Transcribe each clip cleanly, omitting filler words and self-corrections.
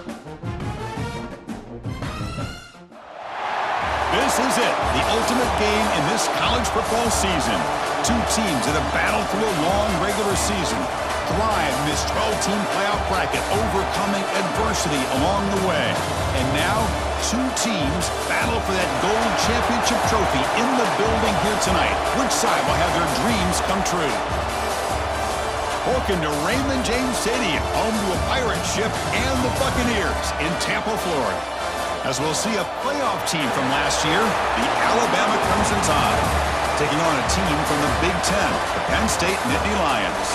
This is it, the ultimate game in this college football season. Two teams that have battled through a long regular season, thrive in this 12-team playoff bracket, overcoming adversity along the way. And now, two teams battle for that gold championship trophy in the building here tonight. Which side will have their dreams come true? Welcome to Raymond James Stadium, home to a pirate ship and the Buccaneers in Tampa, Florida. As we'll see a playoff team from last year, the Alabama Crimson Tide, taking on a team from the Big Ten, the Penn State Nittany Lions.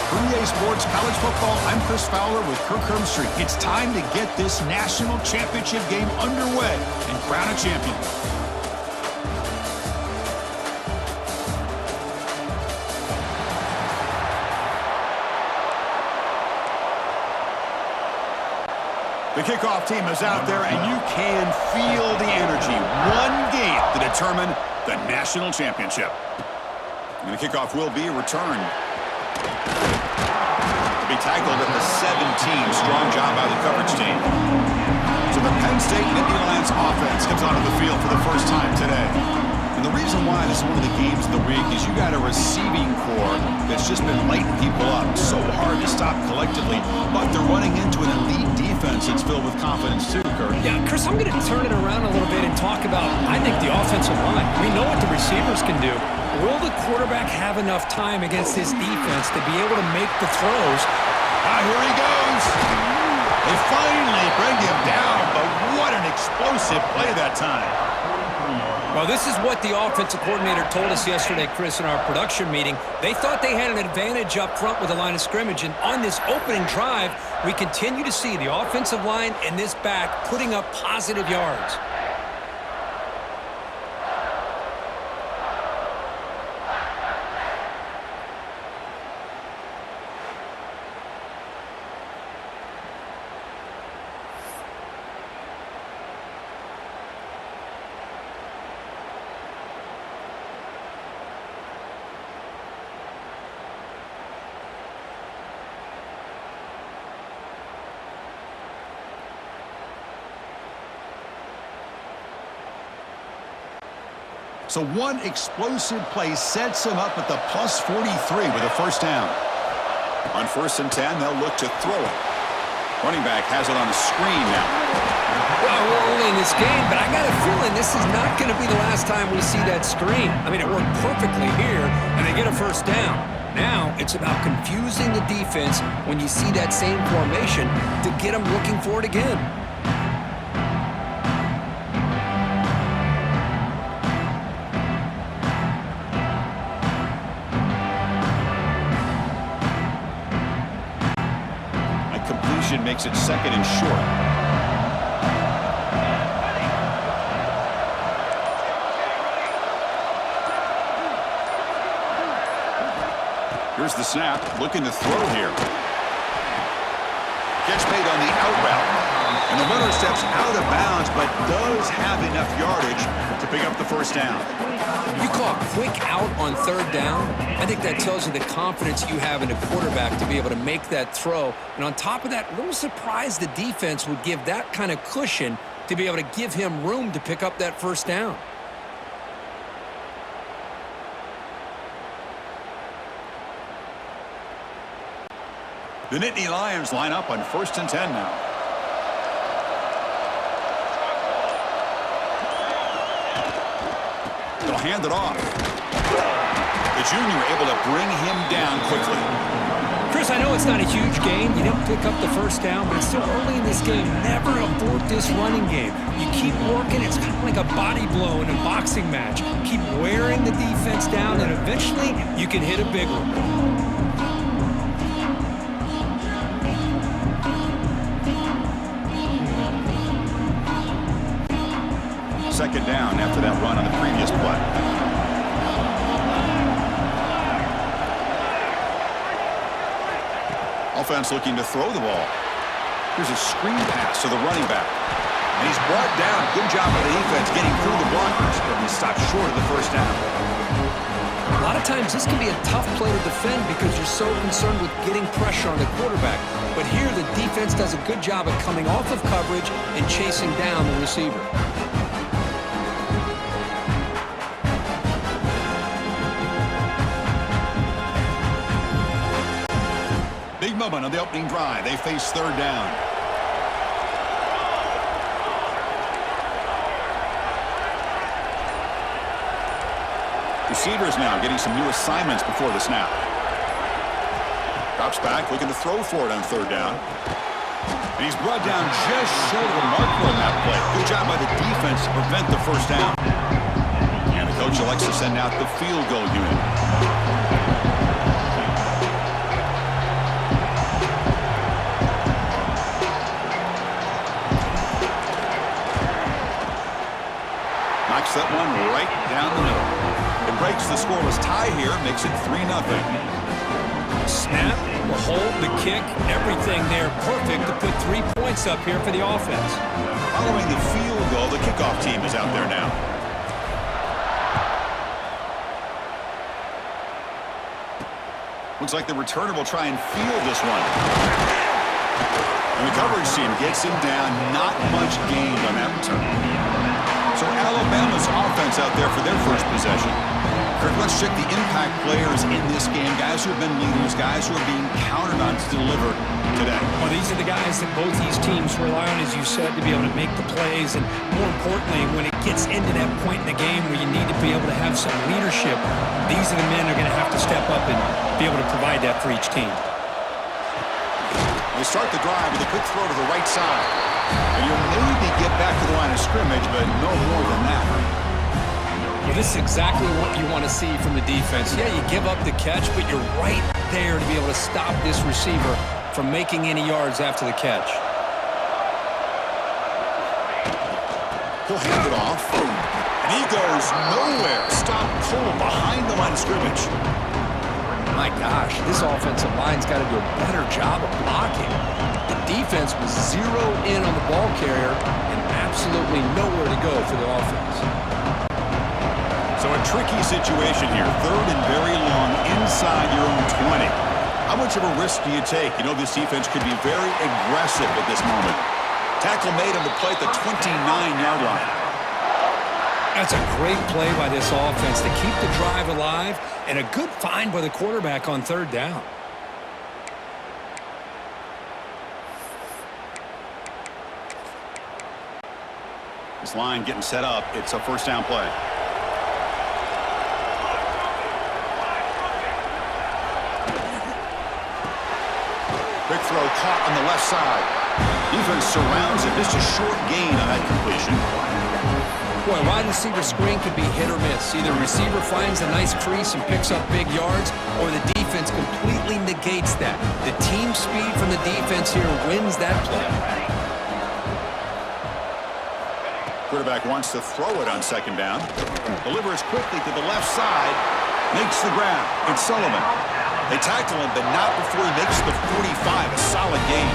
For EA Sports College Football, I'm Chris Fowler with Kirk Herbstreit. It's time to get this national championship game underway and crown a champion. The kickoff team is out there, and you can feel the energy. One game to determine the national championship. And the kickoff will be returned. To be tackled at the 17. Strong job by the coverage team. So the Penn State Nittany Lions offense comes onto the field for the first time today. And the reason why this is one of the games of the week is you got a receiving core that's just been lighting people up. So hard to stop collectively, but they're running into an elite defense that's filled with confidence too, Kurt. Yeah, Chris, I'm going to turn it around a little bit and talk about, I think, the offensive line. We know what the receivers can do. Will the quarterback have enough time against this defense to be able to make the throws? Here he goes. They finally bring him down, but what an explosive play that time. Well, this is what the offensive coordinator told us yesterday, Chris, in our production meeting. They thought they had an advantage up front with the line of scrimmage, and on this opening drive, we continue to see the offensive line and this back putting up positive yards. So one explosive play sets him up at the plus 43 with a first down. On 1st and 10, they'll look to throw it. Running back has it on the screen now. Well, we're early in this game, but I got a feeling this is not going to be the last time we see that screen. I mean, it worked perfectly here, and they get a first down. Now it's about confusing the defense when you see that same formation to get them looking for it again. Makes it 2nd and short. Here's the snap, looking to throw here. Catch made on the out route. And the runner steps out of bounds, but does have enough yardage to pick up the first down. You call a quick out on 3rd down. I think that tells you the confidence you have in a quarterback to be able to make that throw. And on top of that, a little surprised the defense would give that kind of cushion to be able to give him room to pick up that first down. The Nittany Lions line up on 1st and 10 now. They'll hand it off. The junior able to bring him down quickly. Chris, I know it's not a huge gain. You didn't pick up the first down, but it's still early in this game. Never abort this running game. You keep working. It's kind of like a body blow in a boxing match. Keep wearing the defense down, and eventually you can hit a big one. 2nd down after that run on the previous play. Offense looking to throw the ball. Here's a screen pass to the running back. And he's brought down. Good job by the defense getting through the blockers, but he stopped short of the first down. A lot of sometimes this can be a tough play to defend because you're so concerned with getting pressure on the quarterback. But here, the defense does a good job of coming off of coverage and chasing down the receiver. Big moment on the opening drive. They face third down. Receivers now getting some new assignments before the snap. Drops back, looking to throw for it on third down. And he's brought down just short of the marker on that play. Good job by the defense to prevent the first down. And the coach elects to send out the field goal unit. Knocks that one right down the middle. It breaks the scoreless tie here, makes it 3-0. Snap, the hold, the kick, everything there perfect to put 3 points up here for the offense. Following the field goal, the kickoff team is out there now. Looks like the returner will try and field this one. And the coverage team gets him down. Not much gained on that return. So Alabama's offense out there for their first possession. Kirk, let's check the impact players in this game. Guys who have been leaders, guys who are being counted on to deliver today. Well, these are the guys that both these teams rely on, as you said, to be able to make the plays. And more importantly, when it gets into that point in the game where you need to be able to have some leadership, these are the men who are going to have to step up and be able to provide that for each team. They start the drive with a quick throw to the right side. And you'll maybe get back to the line of scrimmage, but no more than that. Well, this is exactly what you want to see from the defense. Yeah, you give up the catch, but you're right there to be able to stop this receiver from making any yards after the catch. He'll hand it off, and he goes nowhere. Stop cold behind the line of scrimmage. My gosh, this offensive line's got to do a better job of blocking. The defense was zeroed in on the ball carrier and absolutely nowhere to go for the offense. So a tricky situation here. Third and very long inside your own 20. How much of a risk do you take? You know this defense could be very aggressive at this moment. Tackle made on the play at the 29-yard line. That's a great play by this offense to keep the drive alive and a good find by the quarterback on third down. This line getting set up. It's a first down play. Quick throw caught on the left side. Defense surrounds it. Just a short gain on that completion. Boy, wide receiver screen can be hit or miss. Either receiver finds a nice crease and picks up big yards, or the defense completely negates that. The team speed from the defense here wins that play. Quarterback wants to throw it on second down. Delivers quickly to the left side. Makes the grab. It's Sullivan. They tackle him, but not before he makes the 45. A solid gain.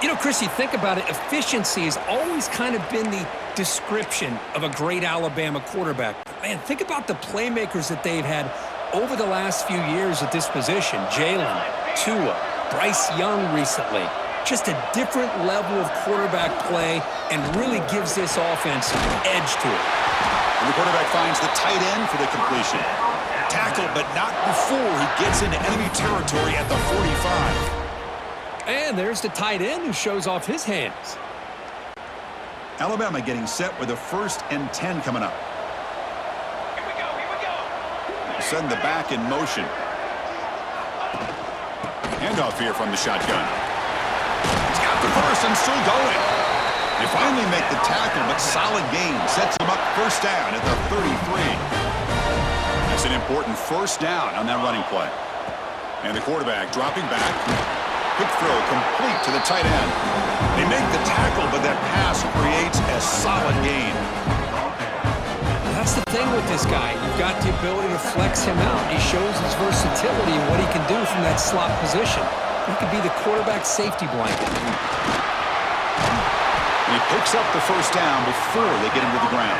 You know, Chris, you think about it, efficiency has always kind of been the description of a great Alabama quarterback. Man, think about the playmakers that they've had over the last few years at this position. Jalen, Tua, Bryce Young recently. Just a different level of quarterback play and really gives this offense an edge to it. And the quarterback finds the tight end for the completion. Tackle, but not before he gets into enemy territory at the 45. And there's the tight end who shows off his hands. Alabama getting set with a 1st and 10 coming up. Here we go. Send the back in motion. Handoff here from the shotgun. He's got the first and still going. They finally make the tackle, but solid gain sets him up first down at the 33. That's an important first down on that running play. And the quarterback dropping back. Quick throw complete to the tight end. They make the tackle, but that pass creates a solid gain. That's the thing with this guy. You've got the ability to flex him out. He shows his versatility and what he can do from that slot position. He could be the quarterback safety blanket. And he picks up the first down before they get him to the ground.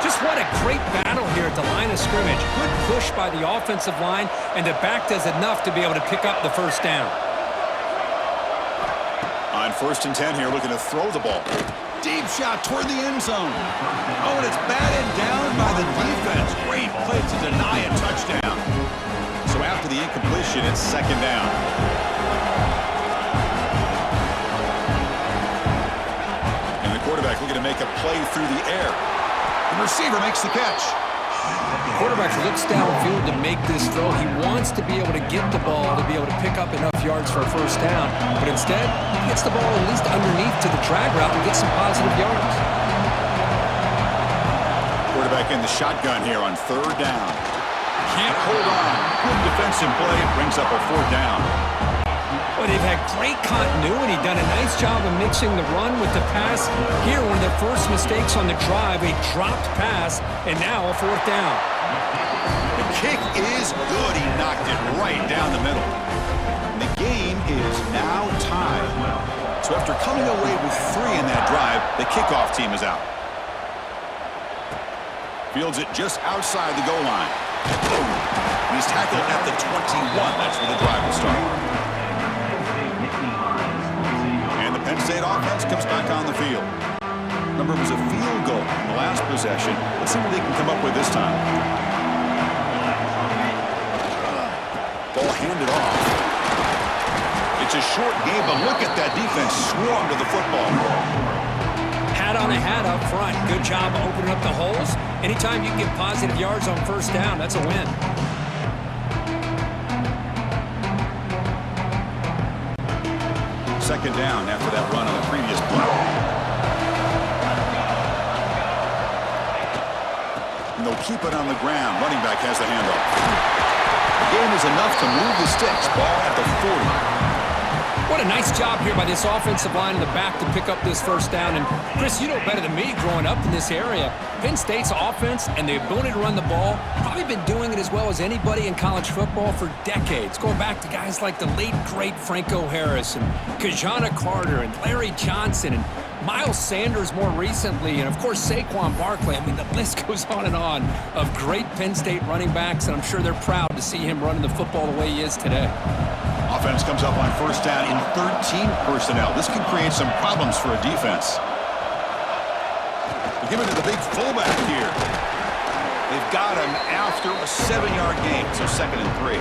Just what a great battle here at the line of scrimmage. Good push by the offensive line, and the back does enough to be able to pick up the first down. On 1st and 10 here, looking to throw the ball. Deep shot toward the end zone. Oh, and it's batted down by the defense. Great play to deny a touchdown. So after the incompletion, it's 2nd down. And the quarterback looking to make a play through the air. The receiver makes the catch. The quarterback looks downfield to make this throw. He wants to be able to get the ball to be able to pick up enough yards for a first down. But instead, he gets the ball at least underneath to the drag route and gets some positive yards. Quarterback in the shotgun here on 3rd down. Can't hold on. Good defensive play. Brings up a 4th down. Well, they've had great continuity, done a nice job of mixing the run with the pass. Here, one of their first mistakes on the drive, a dropped pass, and now a 4th down. The kick is good. He knocked it right down the middle. And the game is now tied. So after coming away with 3 in that drive, the kickoff team is out. Fields it just outside the goal line. He's tackled at the 21. That's where the drive will start. Penn State offense comes back on the field. Remember, it was a field goal in the last possession. Let's see what they can come up with this time. Ball handed off. It's a short game, but look at that defense swarm to the football. Hat on a hat up front. Good job opening up the holes. Anytime you can get positive yards on 1st down, that's a win. 2nd down after that run on the previous play. And they'll keep it on the ground. Running back has the handoff. The game is enough to move the sticks. Ball at the 40. What a nice job here by this offensive line in the back to pick up this 1st down. And, Chris, you know better than me growing up in this area, Penn State's offense and the ability to run the ball, probably been doing it as well as anybody in college football for decades, going back to guys like the late, great Franco Harris and Kajana Carter and Larry Johnson and Miles Sanders more recently, and, of course, Saquon Barkley. I mean, the list goes on and on of great Penn State running backs, and I'm sure they're proud to see him running the football the way he is today. Offense comes up on 1st down in 13 personnel. This can create some problems for a defense. They give it to the big fullback here. They've got him after a 7-yard gain, so 2nd and 3.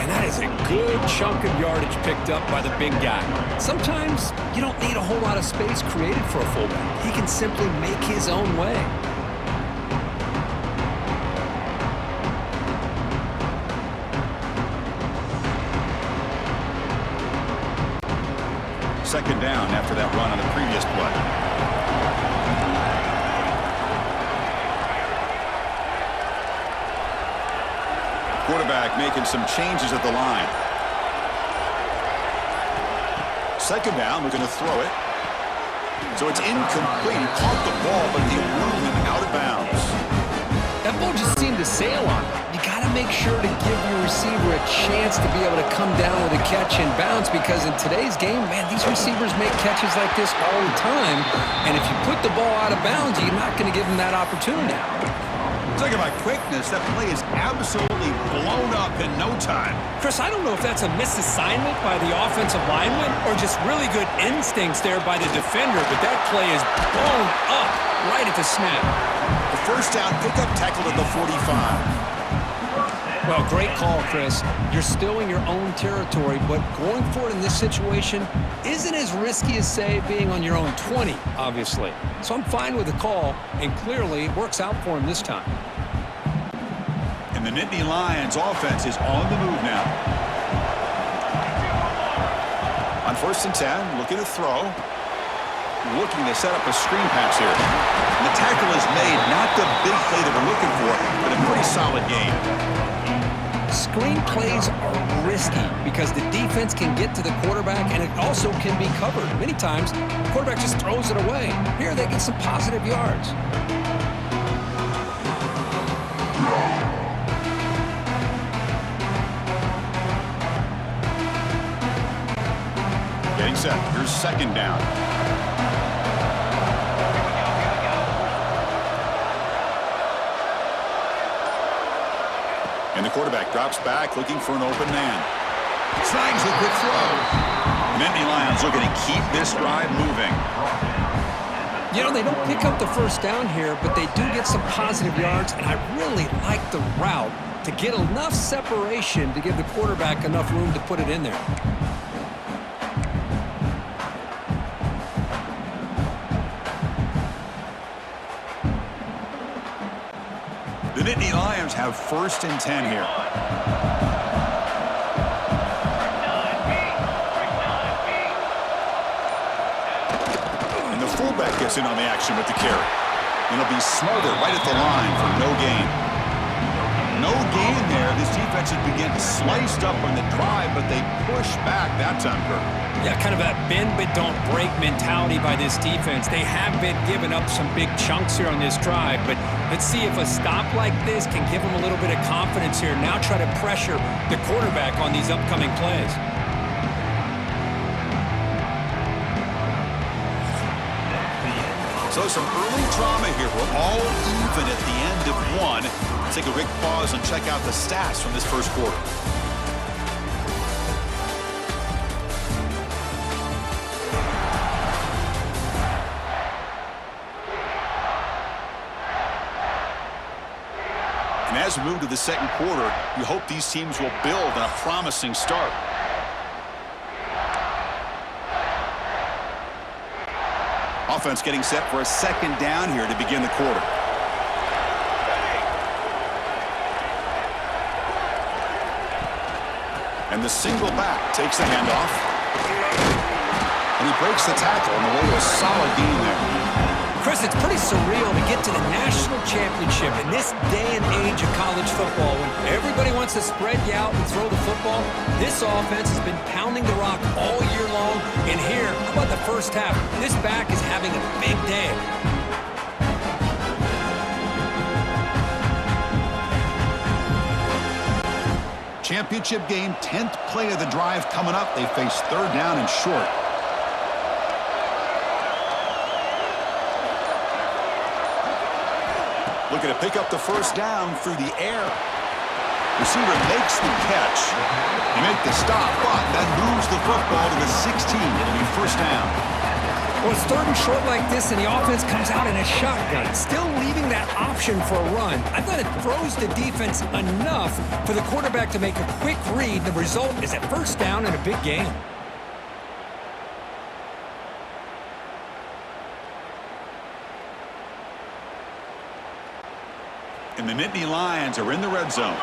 And that is a good chunk of yardage picked up by the big guy. Sometimes you don't need a whole lot of space created for a fullback. He can simply make his own way. Second down after that run on the previous play. Quarterback making some changes at the line. 2nd down, looking to throw it. So it's incomplete. He caught the ball, but he ruled him out of bounds. That ball just seemed to sail on him. You got to make sure to give your receiver a chance to be able to come down with a catch and bounce, because in today's game, man, these receivers make catches like this all the time. And if you put the ball out of bounds, you're not going to give them that opportunity. Talking about quickness, that play is absolutely blown up in no time. Chris, I don't know if that's a misassignment by the offensive lineman or just really good instincts there by the defender, but that play is blown up right at the snap. The 1st down pickup tackled at the 45. Well, great call, Chris. You're still in your own territory, but going for it in this situation isn't as risky as, say, being on your own 20, obviously. So I'm fine with the call, and clearly it works out for him this time. And the Nittany Lions offense is on the move now. On 1st and 10, looking to throw. Looking to set up a screen pass here. And the tackle is made, not the big play that we're looking for, but a pretty solid game. Screen plays are risky because the defense can get to the quarterback, and it also can be covered. Many times, the quarterback just throws it away. Here, they get some positive yards. Getting set. Here's 2nd down. And the quarterback drops back looking for an open man. Snags a quick throw. Nittany Lions looking to keep this drive moving. You know, they don't pick up the first down here, but they do get some positive yards, and I really like the route to get enough separation to give the quarterback enough room to put it in there. The Nittany Lions have 1st and 10 here. And the fullback gets in on the action with the carry. And it'll be smothered right at the line for no gain. No gain there. This defense has begun sliced up on the drive, but they push back that time, Kirk. Yeah, kind of a bend but don't break mentality by this defense. They have been giving up some big chunks here on this drive, but let's see if a stop like this can give them a little bit of confidence here. Now try to pressure the quarterback on these upcoming plays. So some early drama here. We're all even at the end of one. Let's take a quick pause and check out the stats from this first quarter. And as we move to the second quarter, we hope these teams will build on a promising start. Offense getting set for a 2nd down here to begin the quarter. And the single back takes the handoff. And he breaks the tackle on the way to a solid gain there. Chris, it's pretty surreal to get to the national championship in this day and age of college football when everybody wants to spread you out and throw the football. This offense has been pounding the rock all year long. And here, how about the first half? This back is having a big day. Championship game, 10th play of the drive coming up. They face 3rd down and short. Looking to pick up the first down through the air. Receiver makes the catch. They make the stop, but that moves the football to the 16. It'll be 1st down. Well, it's 3rd and short like this, and the offense comes out in a shotgun, still leaving that option for a run. I thought it throws the defense enough for the quarterback to make a quick read. The result is a 1st down and a big gain. And the Nittany Lions are in the red zone.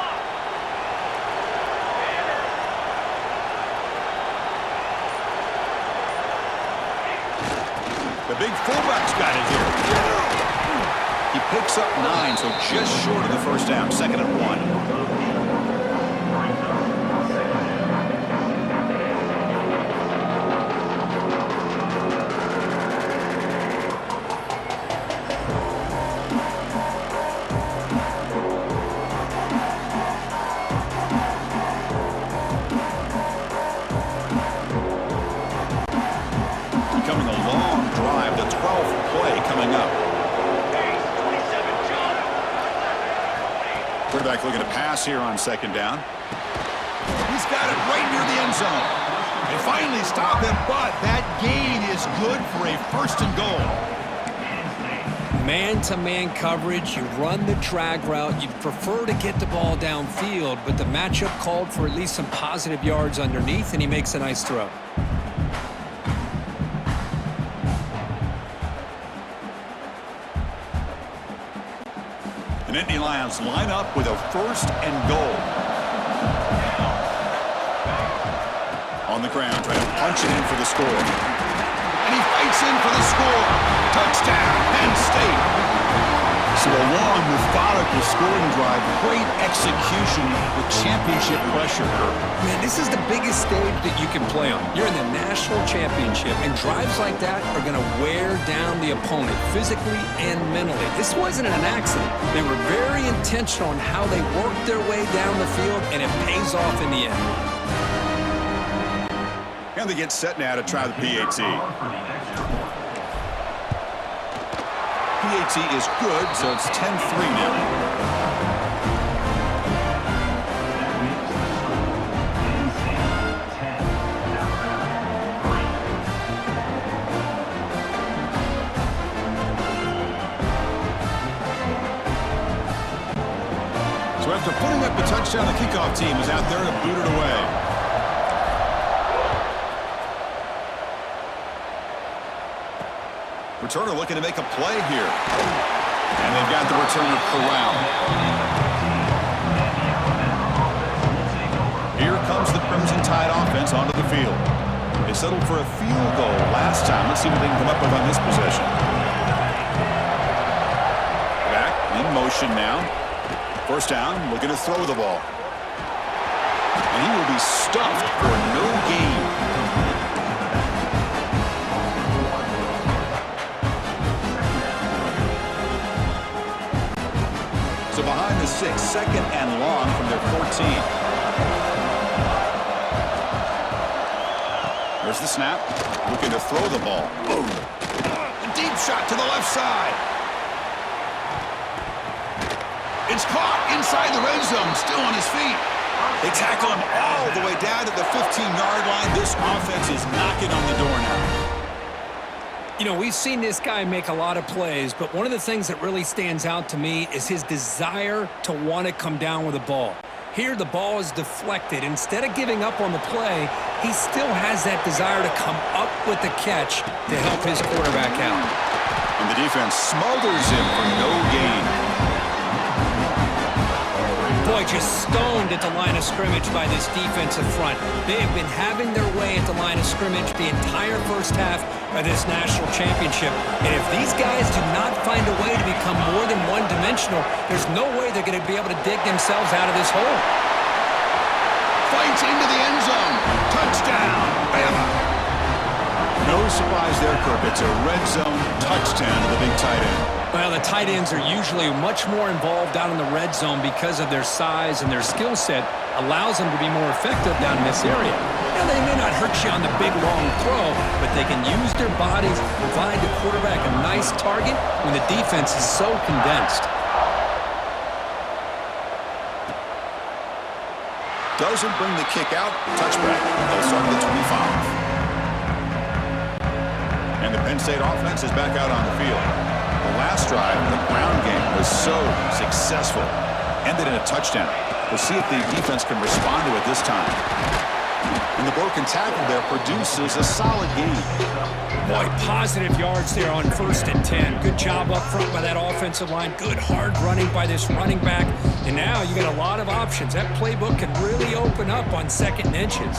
The big fullback's got it here. He picks up 9, so just short of the 1st down. 2nd and 1. Quarterback looking to pass here on 2nd down. He's got it right near the end zone. They finally stop him, but that gain is good for a 1st and goal. Man-to-man coverage, you run the drag route. You'd prefer to get the ball downfield, but the matchup called for at least some positive yards underneath, and he makes a nice throw. The Nittany Lions line up with a 1st and goal. On the ground, trying to punch it in for the score. And he fights in for the score. Touchdown, Penn State. So a long, methodical scoring drive. Great execution with championship pressure. Man, this is the biggest stage that you can play on. You're in the national championship, and drives like that are going to wear down the opponent physically and mentally. This wasn't an accident. They were very intentional in how they worked their way down the field, and it pays off in the end. And they get set now to try the PAT. PAT is good, so it's 10-3 now. Putting up a touchdown, the kickoff team is out there to boot it away. Returner looking to make a play here. And they've got the returner corralled. Here comes the Crimson Tide offense onto the field. They settled for a field goal last time. Let's see what they can come up with on this possession. Back in motion now. First down, looking to throw the ball. And he will be stuffed for no gain. So behind the 6, second and long from their 14. There's the snap. Looking to throw the ball. Boom. A deep shot to the left side. It's caught inside the red zone, still on his feet. They tackle him all the way down to the 15-yard line. This offense is knocking on the door now. You know, we've seen this guy make a lot of plays, but one of the things that really stands out to me is his desire to want to come down with the ball. Here, the ball is deflected. Instead of giving up on the play, he still has that desire to come up with the catch to help his quarterback out. And the defense smothers him for no gain. Boy, just stoned at the line of scrimmage by this defensive front. They have been having their way at the line of scrimmage the entire first half of this national championship. And if these guys do not find a way to become more than one-dimensional, there's no way they're going to be able to dig themselves out of this hole. Fights into the end zone. Touchdown, Bama. No surprise there, Kirk. It's a red zone touchdown to the big tight end. Well, the tight ends are usually much more involved down in the red zone because of their size, and their skill set allows them to be more effective down in this area. Now, they may not hurt you on the big, long throw, but they can use their bodies to provide the quarterback a nice target when the defense is so condensed. Doesn't bring the kick out. Touchback. They'll start at the 25. And the Penn State offense is back out on the field. The last drive in the ground game was so successful. Ended in a touchdown. We'll see if the defense can respond to it this time. And the broken tackle there produces a solid gain. Boy, positive yards there on 1st and 10. Good job up front by that offensive line. Good hard running by this running back. And now you got a lot of options. That playbook can really open up on 2nd and inches.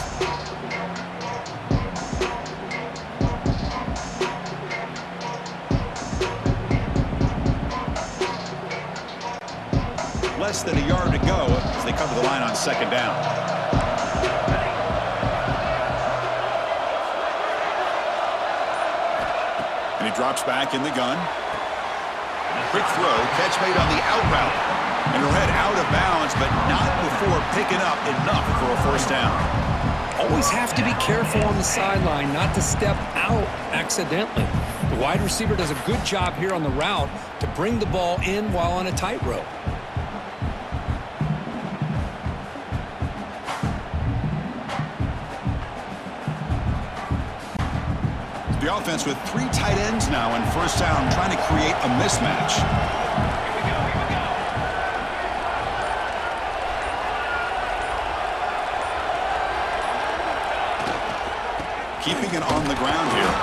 Less than a yard to go as they come to the line on 2nd down. And he drops back in the gun. Quick throw, catch made on the out route. And he'll head out of bounds, but not before picking up enough for a 1st down. Always have to be careful on the sideline not to step out accidentally. The wide receiver does a good job here on the route to bring the ball in while on a tightrope. The offense with 3 tight ends now on 1st down, trying to create a mismatch. Keeping it on the ground here.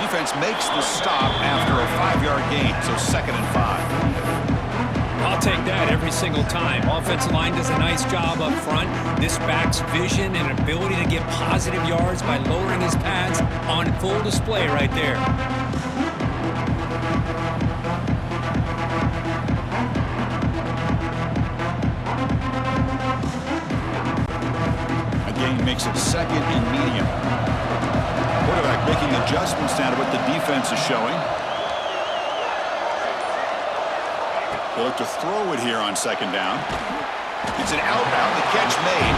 Defense makes the stop after a 5-yard gain, so 2nd and 5. I'll take that every single time. Offensive line does a nice job up front. This back's vision and ability to get positive yards by lowering his pads on full display right there. Again, makes it 2nd and medium. Quarterback making adjustments now to what the defense is showing. They'll look to throw it here on 2nd down. It's an outbound, the catch made.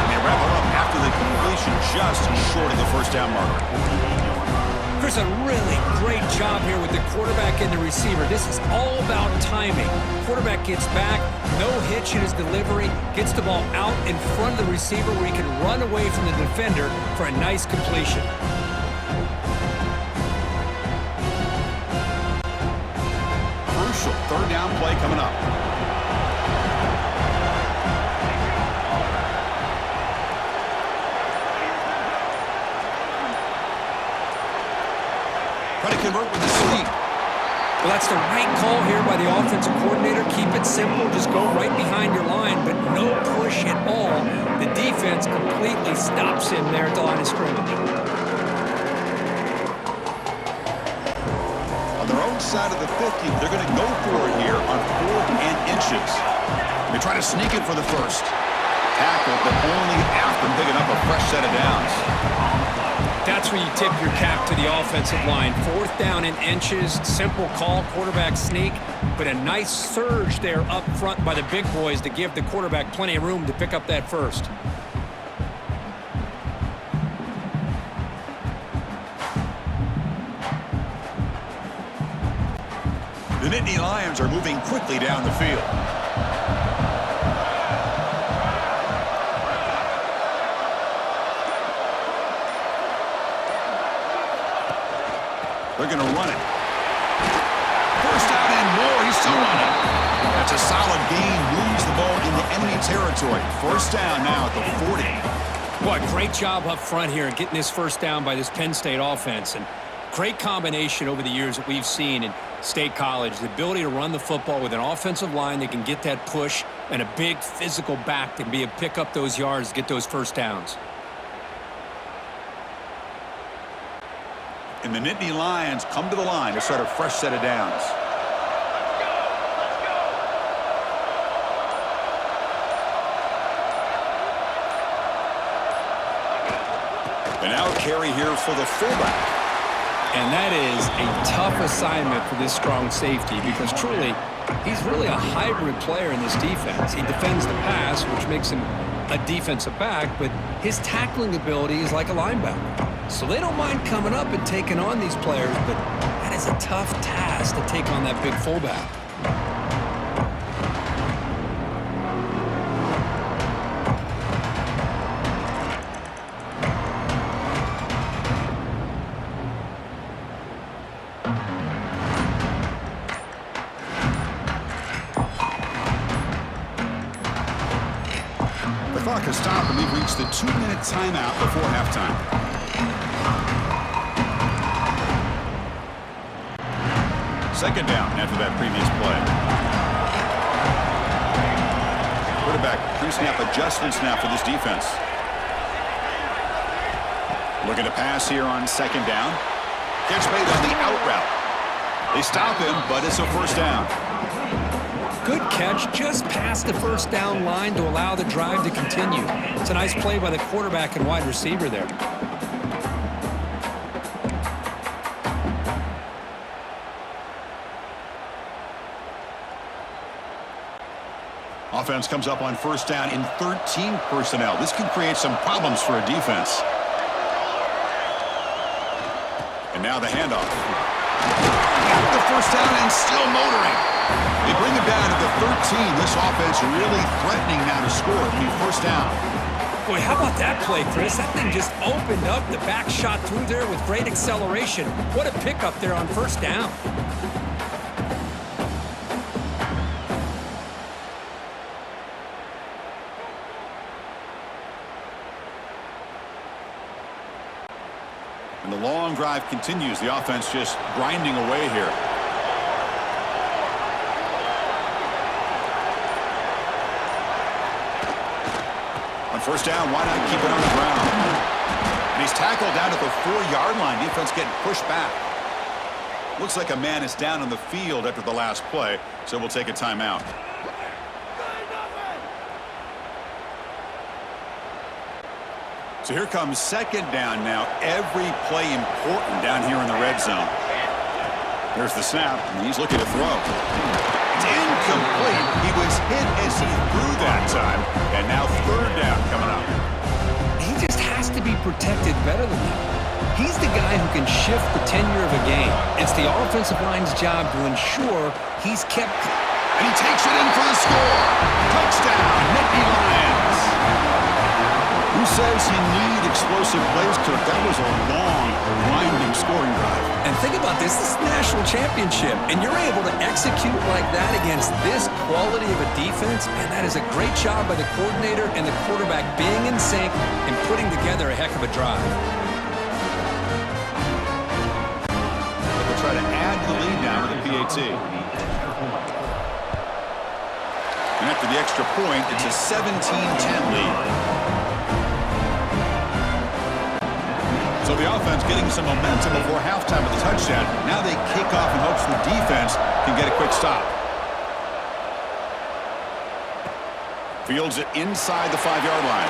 And they wrap it up after the completion just short of the 1st down marker. There's a really great job here with the quarterback and the receiver. This is all about timing. Quarterback gets back, no hitch in his delivery, gets the ball out in front of the receiver where he can run away from the defender for a nice completion. Crucial 3rd down play coming up. Try to convert with the sneak. Well, that's the right call here by the offensive coordinator. Keep it simple. Just go right behind your line, but no push at all. The defense completely stops him there at the line of scrimmage. On their own side of the 50, they're going to go for it here on 4th and inches. They try to sneak it for the first. Tackle, but only after picking up a fresh set of downs. That's where you tip your cap to the offensive line. 4th down in inches, simple call, quarterback sneak, but a nice surge there up front by the big boys to give the quarterback plenty of room to pick up that first. The Nittany Lions are moving quickly down the field. They're going to run it. First down and more. He's still running. That's a solid gain. Moves the ball into enemy territory. First down now at the 40. Boy, great job up front here getting this first down by this Penn State offense. And great combination over the years that we've seen in State College. The ability to run the football with an offensive line that can get that push and a big physical back to be able to pick up those yards, get those first downs. And the Nittany Lions come to the line to start a fresh set of downs. And now carry here for the fullback. And that is a tough assignment for this strong safety because truly, he's really a hybrid player in this defense. He defends the pass, which makes him a defensive back, but his tackling ability is like a linebacker. So they don't mind coming up and taking on these players, but that is a tough task to take on that big fullback. The clock has stopped, and we've reached the 2-minute timeout before halftime. Second down after that previous play. Quarterback pre-snap adjustments now for this defense. Looking to pass here on second down. Catch made on the out route. They stop him, but it's a first down. Good catch just past the first down line to allow the drive to continue. It's a nice play by the quarterback and wide receiver there. Offense comes up on first down in 13 personnel. This can create some problems for a defense. And now the handoff. Got the first down and still motoring. They bring him down at the 13. This offense really threatening now to score at the first down. Boy, how about that play, Chris? That thing just opened up. The back shot through there with great acceleration. What a pickup there on first down. And the long drive continues. The offense just grinding away here. On first down, why not keep it on the ground? And he's tackled down at the 4-yard line. Defense getting pushed back. Looks like a man is down on the field after the last play, so we'll take a timeout. So here comes second down now. Every play important down here in the red zone. There's the snap, and he's looking to throw. It's incomplete. He was hit as he threw that time, and now third down coming up. He just has to be protected better than that. He's the guy who can shift the tenure of a game. It's the offensive line's job to ensure he's kept. And he takes it in for the score. Touchdown, Nittany Lions. Who says you need explosive plays, Kirk? That was a long, winding scoring drive. And think about this. This is the national championship, and you're able to execute like that against this quality of a defense, and that is a great job by the coordinator and the quarterback being in sync and putting together a heck of a drive. The to the lead now with the PAT. And after the extra point, it's a 17-10 lead. So the offense getting some momentum before halftime with a touchdown. Now they kick off in hopes the defense can get a quick stop. Fields it inside the 5-yard line.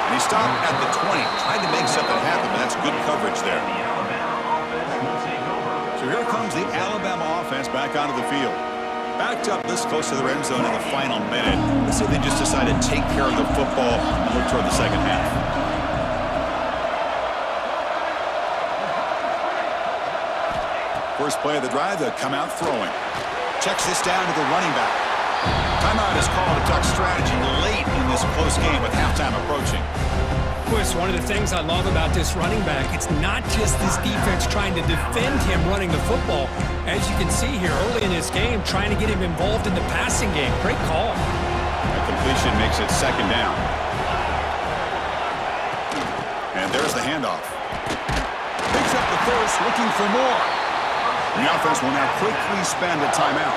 And he stopped at the 20. Tried to make something happen, but that's good coverage there. So here comes the Alabama offense back onto the field. Backed up this close to the end zone in the final minute. Let's say they just decided to take care of the football and look toward the second half. First play of the drive, they'll come out throwing. Checks this down to the running back. Timeout is called to talk strategy late in this close game with halftime approaching. Chris, one of the things I love about this running back, it's not just this defense trying to defend him running the football. As you can see here early in this game, trying to get him involved in the passing game. Great call. That completion makes it second down. And there's the handoff. Picks up the first, looking for more. The offense will now quickly spend a timeout.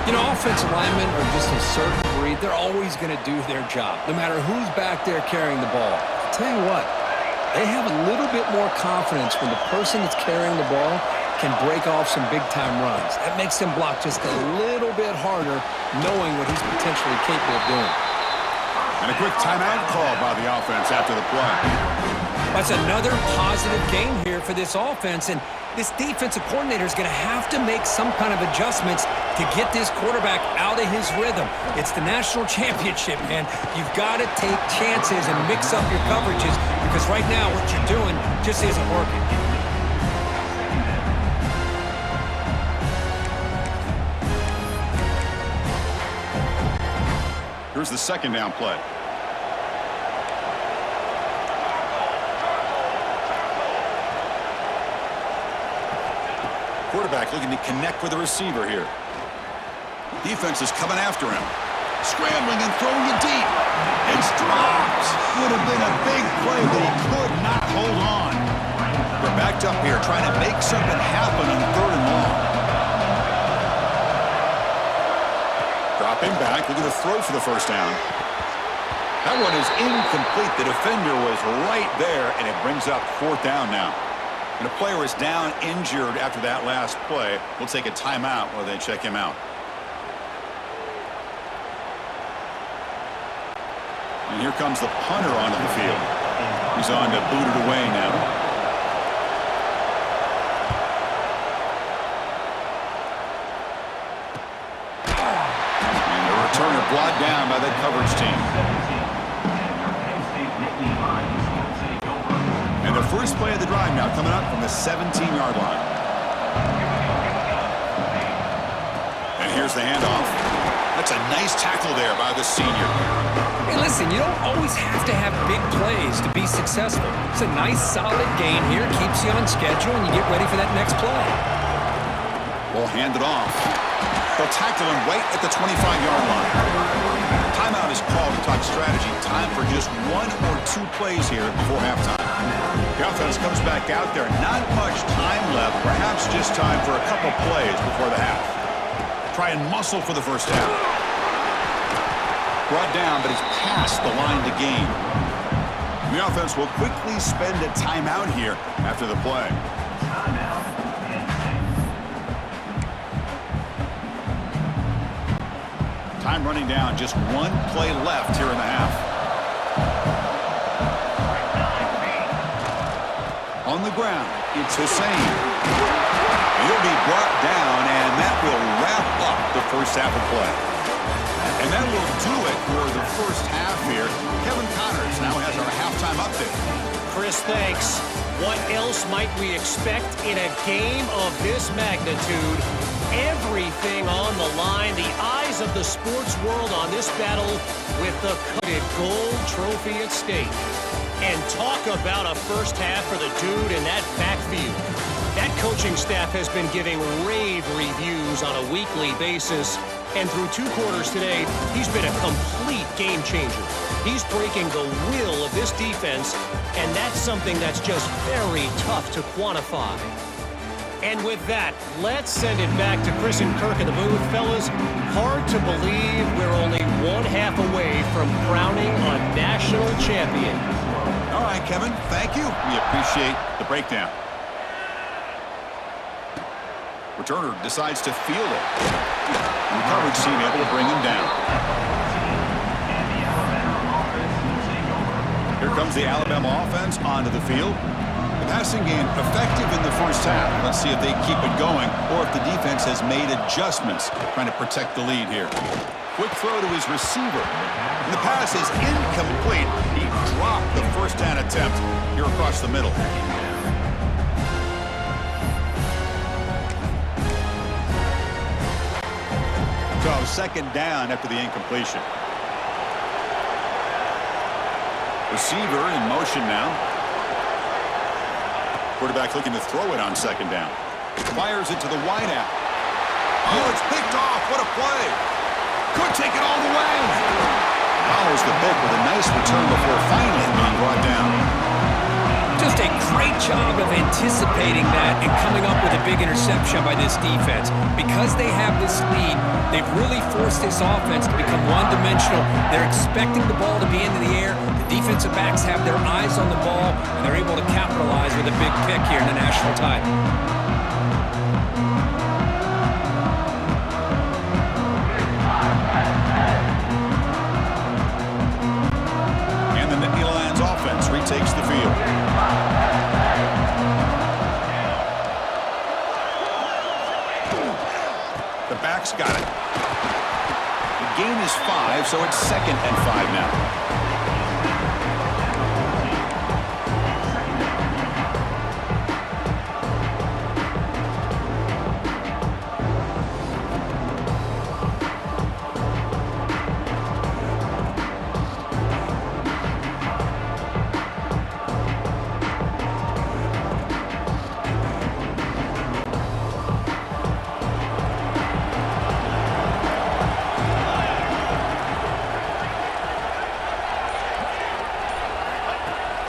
You know, offensive linemen are just a certain breed. They're always going to do their job, no matter who's back there carrying the ball. I'll tell you what, they have a little bit more confidence when the person that's carrying the ball can break off some big-time runs. That makes them block just a little bit harder, knowing what he's potentially capable of doing. And a quick timeout call by the offense after the play. That's another positive game here for this offense, and this defensive coordinator is going to have to make some kind of adjustments to get this quarterback out of his rhythm. It's the national championship, man. You've got to take chances and mix up your coverages because right now what you're doing just isn't working. Here's the second down play. Quarterback looking to connect with the receiver here. Defense is coming after him. Scrambling and throwing it deep. It's dropped. Would have been a big play, but he could not hold on. They're backed up here trying to make something happen on 3rd and long. Dropping back, looking to throw for the first down. That one is incomplete. The defender was right there, and it brings up 4th down now. And a player is down injured after that last play. We'll take a timeout while they check him out. And here comes the punter onto the field. He's on to boot it away now. And the returner brought down by the coverage team. And the first play of the drive now coming up from the 17-yard line. And here's the handoff. That's a nice tackle there by the senior. Hey, listen, you don't always have to have big plays to be successful. It's a nice, solid gain here. Keeps you on schedule, and you get ready for that next play. We'll hand it off. They'll tackle him right at the 25-yard line. Timeout is called to talk strategy. Time for just 1 or 2 plays here before halftime. The offense comes back out there. Not much time left. Perhaps just time for a couple plays before the half. Try and muscle for the first down. Brought down, but he's past the line to gain. The offense will quickly spend a timeout here after the play. Time running down. Just 1 play left here in the half. On the ground, it's Hussein. He'll be brought down, and that will wrap up the first half of play. And that will do it for the first half here. Kevin Connors now has our halftime update. Chris, thanks. What else might we expect in a game of this magnitude? Everything on the line. The eyes of the sports world on this battle with the coveted gold trophy at stake. And talk about a first half for the dude in that backfield. That coaching staff has been giving rave reviews on a weekly basis. And through 2 quarters today, he's been a complete game changer. He's breaking the will of this defense, and that's something that's just very tough to quantify. And with that, let's send it back to Chris and Kirk in the booth. Fellas, hard to believe we're only one half away from crowning a national champion. All right, Kevin, thank you. We appreciate the breakdown. Returner decides to field it. And the coverage team able to bring him down. Here comes the Alabama offense onto the field. The passing game effective in the first half. Let's see if they keep it going or if the defense has made adjustments trying to protect the lead here. Quick throw to his receiver. And the pass is incomplete. He dropped the first down attempt here across the middle. So second down after the incompletion. Receiver in motion now. Quarterback looking to throw it on second down. Fires it to the wideout. Oh, it's picked off. What a play. Could take it all the way. Follows the pick with a nice return before finally being brought down. Just a great job of anticipating that and coming up with a big interception by this defense. Because they have this lead, they've really forced this offense to become one-dimensional. They're expecting the ball to be into the air. The defensive backs have their eyes on the ball, and they're able to capitalize with a big pick here in the national title. And the Nittany Lions offense retakes the field. The back's got it. The gain is 5, so it's 2nd and 5 now.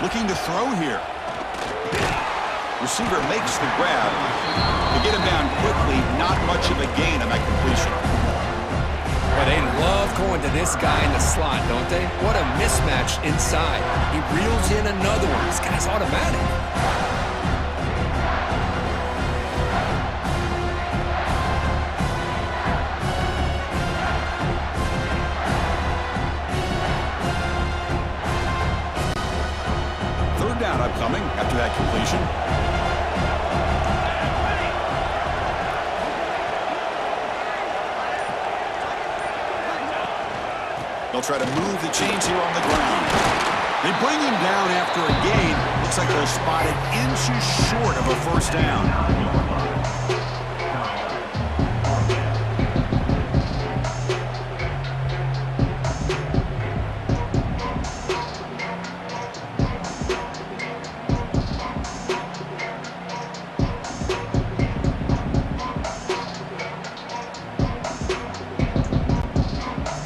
Looking to throw here. Receiver makes the grab. To get him down quickly, not much of a gain on that completion. Well, they love going to this guy in the slot, don't they? What a mismatch inside. He reels in another one. This guy's automatic. Down upcoming after that completion. They'll try to move the chains here on the ground. They bring him down after a gain. Looks like they'll spot it inches short of a first down.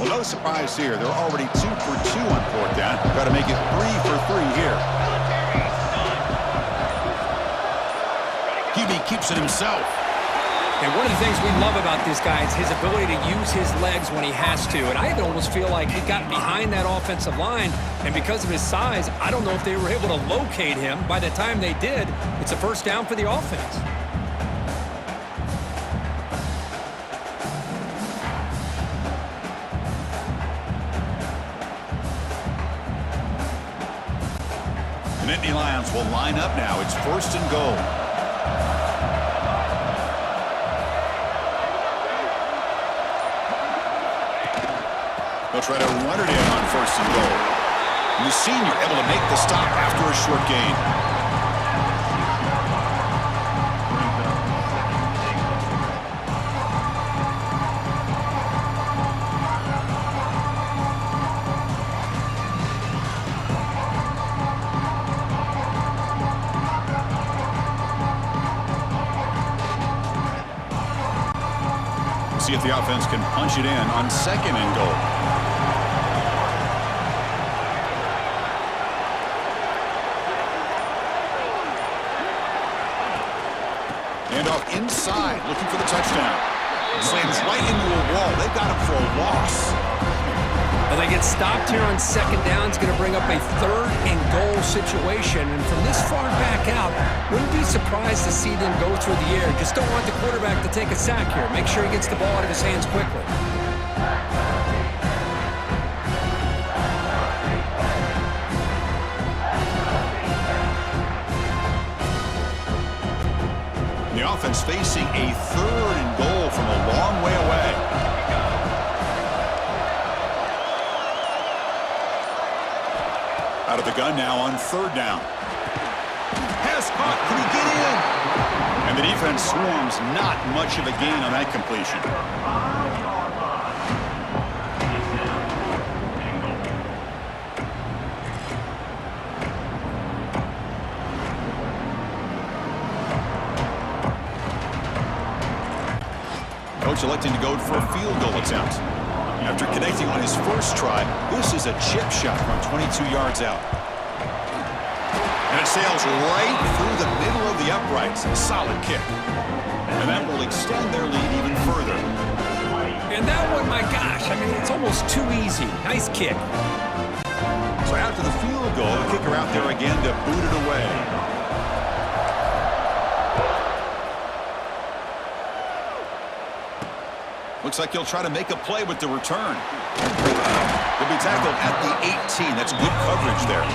No surprise here. They're already 2 for 2 on 4th down. Got to make it 3 for 3 here. QB keeps it himself. And one of the things we love about this guy is his ability to use his legs when he has to. And I almost feel like he got behind that offensive line, and because of his size, I don't know if they were able to locate him. By the time they did, it's a first down for the offense. The Nittany Lions will line up now. It's 1st and goal. They'll try to run it in on 1st and goal. And the senior able to make the stop after a short gain. See if the offense can punch it in on 2nd and goal. And off inside, looking for the touchdown. Slams right into a wall. They've got him for a loss. Well, they get stopped here on second down. It's going to bring up a 3rd and goal situation. And from this far back out, wouldn't be surprised to see them go through the air. Just don't want the quarterback to take a sack here. Make sure he gets the ball out of his hands quickly. The offense facing a 3rd and goal from a long way away. Out of the gun now on 3rd down. Pass caught. Can he get in? And the defense swarms. Not much of a gain on that completion. Coach electing to go for a field goal attempt. After connecting on his first try, this is a chip shot from 22 yards out. And it sails right through the middle of the uprights. Solid kick. And that will extend their lead even further. And that one, my gosh, I mean, it's almost too easy. Nice kick. So after the field goal, the kicker out there again to boot it away. Looks like he'll try to make a play with the return. He'll be tackled at the 18. That's good coverage there.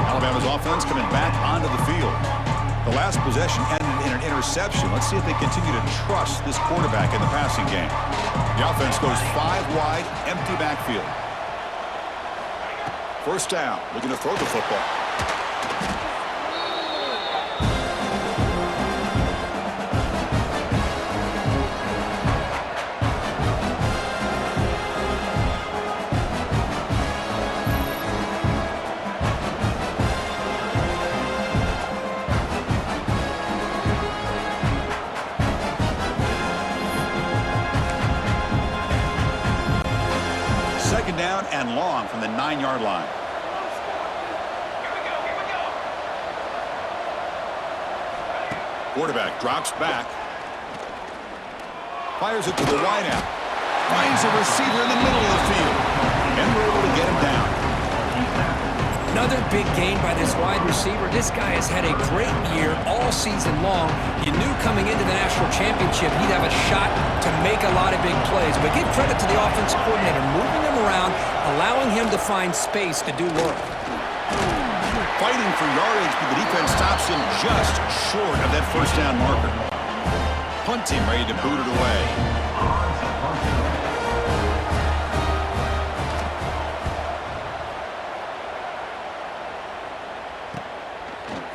Alabama's offense coming back onto the field. The last possession ended in an interception. Let's see if they continue to trust this quarterback in the passing game. The offense goes 5 wide, empty backfield. First down, looking to throw the football. Down and long from the 9-yard line. Quarterback drops back. Fires it to the wideout. Finds a receiver in the middle of the field. And we're able to get him down. Another big gain by this wide receiver. This guy has had a great year all season long. You knew coming into the national championship he'd have a shot to make a lot of big plays. But give credit to the offensive coordinator, moving him around, allowing him to find space to do work. Fighting for yardage, but the defense stops him just short of that first down marker. Punt team ready to boot it away.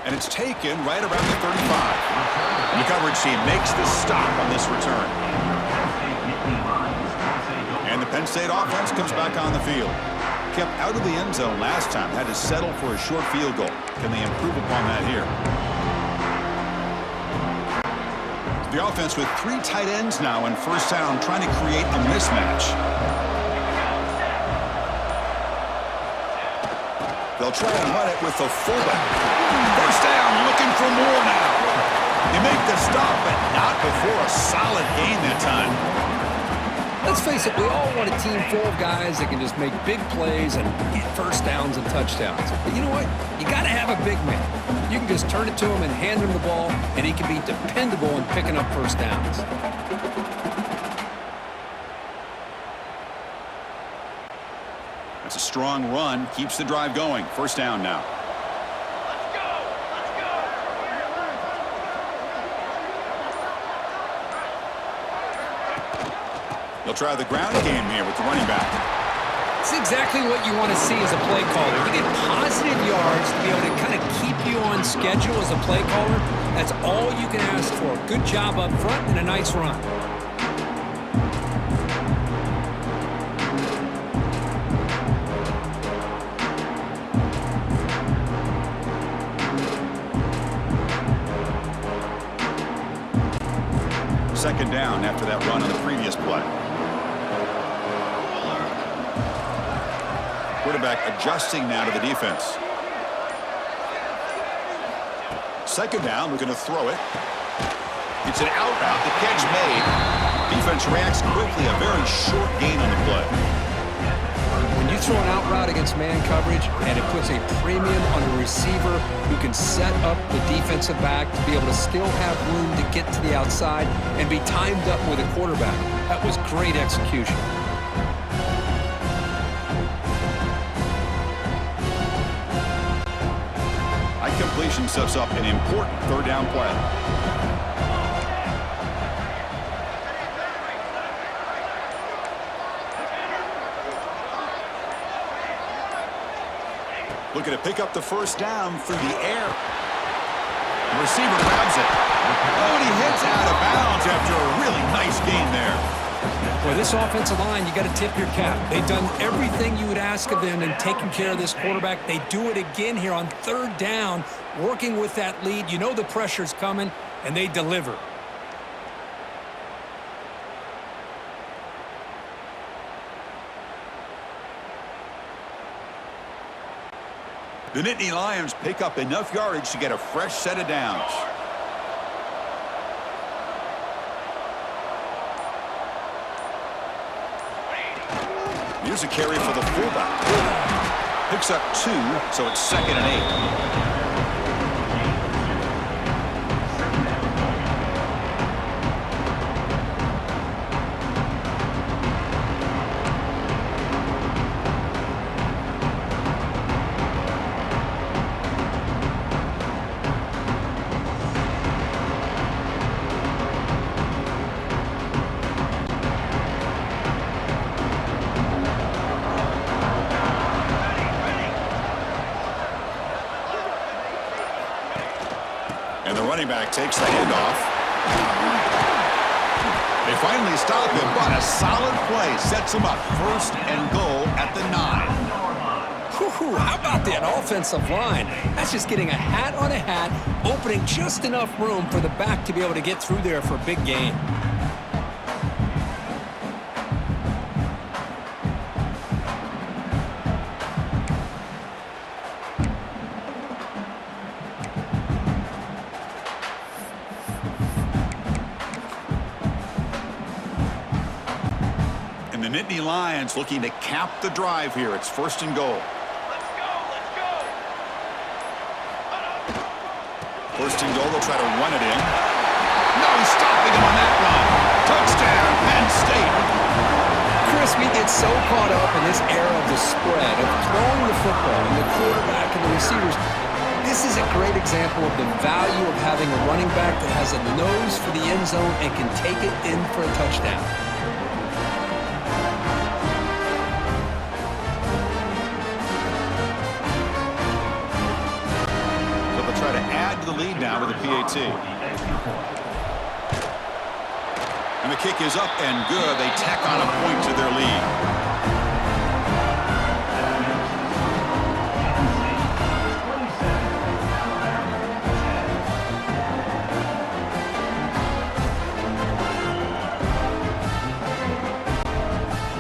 And it's taken right around the 35. The coverage team makes the stop on this return. And the Penn State offense comes back on the field. Kept out of the end zone last time, had to settle for a short field goal. Can they improve upon that here? The offense with 3 tight ends now in first down, trying to create a mismatch. They'll try and run it with the fullback. First down, looking for more now. They make the stop, but not before a solid gain that time. Let's face it, we all want a team full of guys that can just make big plays and get first downs and touchdowns. But you know what? You got to have a big man. You can just turn it to him and hand him the ball, and he can be dependable in picking up first downs. That's a strong run, keeps the drive going. First down now. They'll try the ground game here with the running back. It's exactly what you want to see as a play caller. You get positive yards to be able to kind of keep you on schedule as a play caller. That's all you can ask for. Good job up front and a nice run. Second down after that run on the previous play. Quarterback adjusting now to the defense. Second down, looking to throw it. It's an out route. The catch made. Defense reacts quickly. A very short gain on the play. When you throw an out route against man coverage, and it puts a premium on the receiver who can set up the defensive back to be able to still have room to get to the outside and be timed up with a quarterback. That was great execution. High completion sets up an important third down play. Looking to pick up the first down through the air. The receiver grabs it. Oh, and he heads out of bounds after a really nice gain there. Boy, this offensive line, you got to tip your cap. They've done everything you would ask of them in taking care of this quarterback. They do it again here on third down, working with that lead. You know the pressure's coming, and they deliver. The Nittany Lions pick up enough yardage to get a fresh set of downs. Here's a carry for the fullback. Picks up 2, so it's 2nd and 8. And the running back takes the handoff. They finally stop him, but a solid play sets him up. 1st and goal at the 9. Whew, how about that offensive line? That's just getting a hat on a hat, opening just enough room for the back to be able to get through there for a big gain. The Nittany Lions looking to cap the drive here. It's 1st and goal. First and goal, they'll try to run it in. No, he's stopping him on that run. Touchdown, Penn State. Chris, we get so caught up in this era of the spread, of throwing the football and the quarterback and the receivers. This is a great example of the value of having a running back that has a nose for the end zone and can take it in for a touchdown. The lead now with the PAT. And the kick is up and good. They tack on a point to their lead.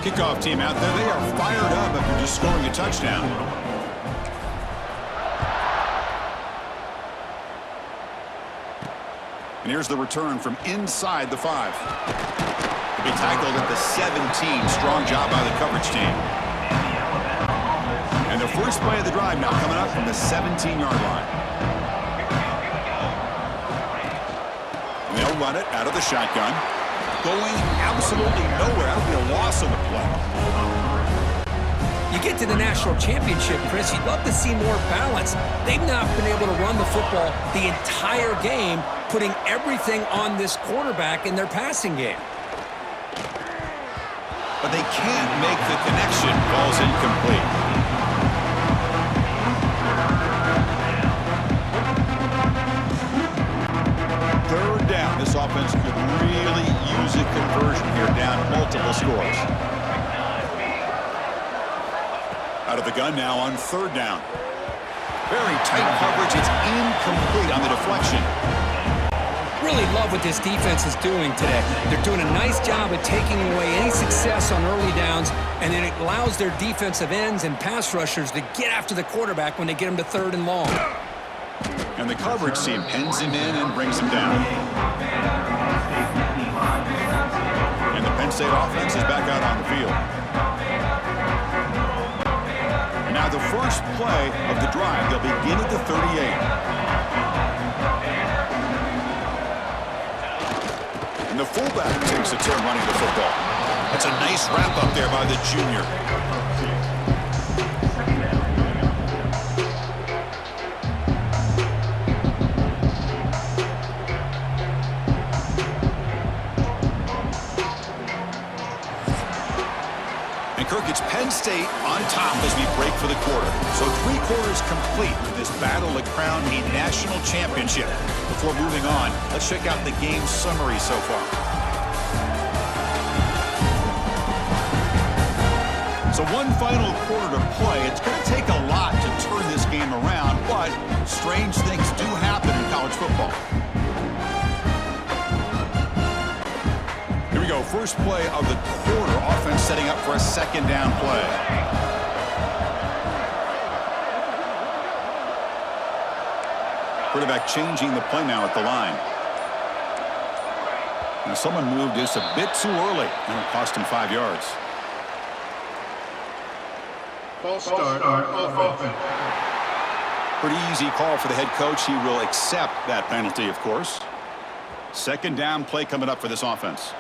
Kickoff team out there. They are fired up after just scoring a touchdown. And here's the return from inside the 5. To be tackled at the 17. Strong job by the coverage team. And the first play of the drive now coming up from the 17-yard line. And they'll run it out of the shotgun. Going absolutely nowhere. That'll be a loss on the play. You get to the national championship, Chris, you'd love to see more balance. They've not been able to run the football the entire game, putting everything on this quarterback in their passing game. But they can't make the connection. Ball's incomplete. Third down. This offense could really use a conversion here, down multiple scores. Out of the gun now on 3rd down. Very tight coverage. It's incomplete on the deflection. Really love what this defense is doing today. They're doing a nice job of taking away any success on early downs, and then it allows their defensive ends and pass rushers to get after the quarterback when they get them to 3rd and long. Now And the coverage team pins him in and brings him down. And the Penn State offense is back out on the field. And now the first play of the drive. They'll begin at the 38. And the fullback takes a turn running the football. That's a nice wrap up there by the junior. It's Penn State on top as we break for the quarter. So 3 quarters complete with this battle to crown a national championship. Before moving on, let's check out the game summary so far. So one final quarter to play. It's going to take a lot to turn this game around, but strange things do happen in college football. Here we go. First play of the quarter. Offense setting up for a second down play. Quarterback changing the play now at the line. Now someone moved this a bit too early, and it cost him 5 yards. False start on offense. Pretty easy call for the head coach. He will accept that penalty, of course. Second down play coming up for this offense.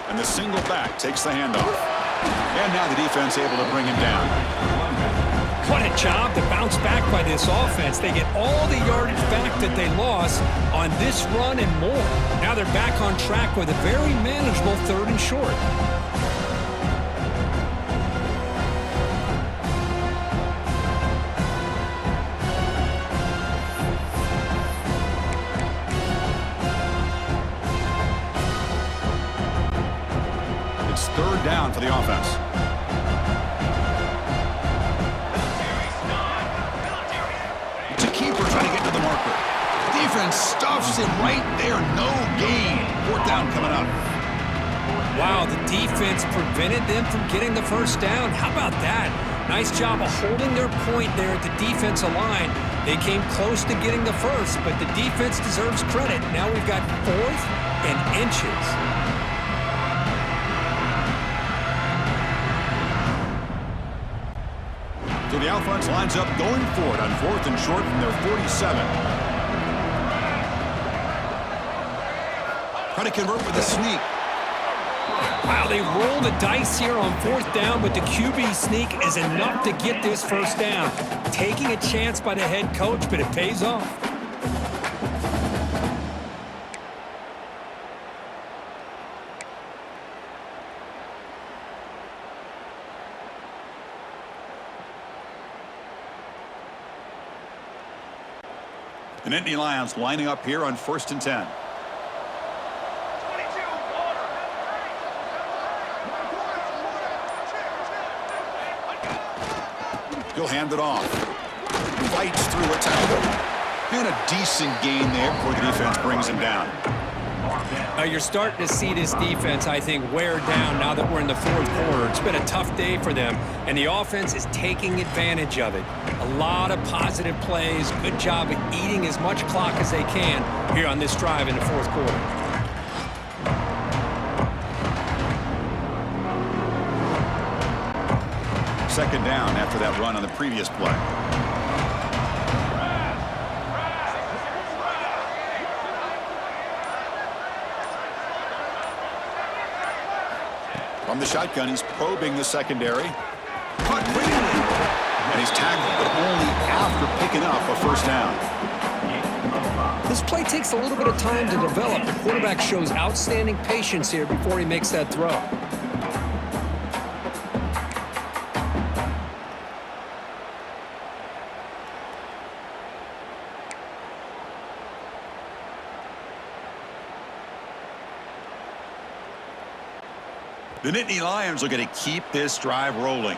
And the single back takes the handoff. And now the defense able to bring him down. What a job to bounce back by this offense. They get all the yardage back that they lost on this run and more. Now they're back on track with a very manageable 3rd and short. It's 3rd down for the offense. Defense stuffs it right there. No gain. 4th down coming up. Wow, the defense prevented them from getting the first down. How about that? Nice job of holding their point there at the defensive line. They came close to getting the first, but the defense deserves credit. Now we've got 4th and inches. So the offense lines up going for it on 4th and short from their 47. Try to convert with a sneak. Wow, they roll the dice here on 4th down, but the QB sneak is enough to get this first down. Taking a chance by the head coach, but it pays off. The Nittany Lions lining up here on 1st and 10. He'll hand it off. Fights through a tackle. And a decent gain there before the defense brings him down. You're starting to see this defense, I think, wear down now that we're in the 4th quarter. It's been a tough day for them, and the offense is taking advantage of it. A lot of positive plays. Good job of eating as much clock as they can here on this drive in the 4th quarter. Second down after that run on the previous play. From the shotgun, he's probing the secondary. Caught quickly. And he's tackled, but only after picking up a first down. This play takes a little bit of time to develop. The quarterback shows outstanding patience here before he makes that throw. The Nittany Lions are going to keep this drive rolling.